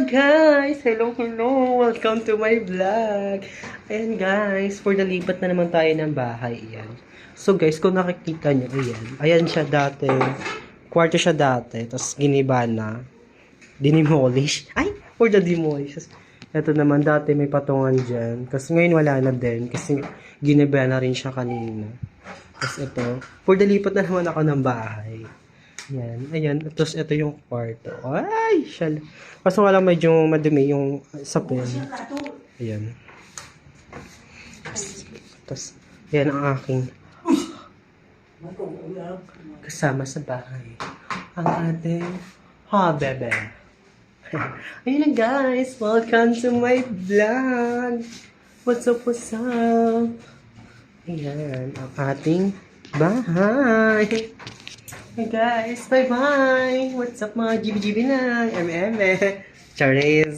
Guys! Hello, hello! Welcome to my vlog! Ayan guys, for the lipat na naman tayo ng bahay. Ayan. So guys, kung nakikita nyo, ayan. Ayan siya dati. Kwarto siya dati. Tapos giniba na. Dinimolish. Ay! For the demolish. Ito naman dati may patungan dyan. Kasi ngayon wala na din. Kasi giniba na rin siya kanina. Tapos ito. For the lipat na naman ako ng bahay. Ayan, ayan. Tapos ito yung kwarto. Ay, shal. Kaso nga lang medyo madumi yung sapin. Ayan. Tapos, ayan ang aking kasama sa bahay. Ang ating bebe. Ayun na guys. Welcome to my vlog. What's up, what's up? Ayan, ang ating bahay. Hey guys, bye-bye! What's up mga GB-GB na? MM. Charis!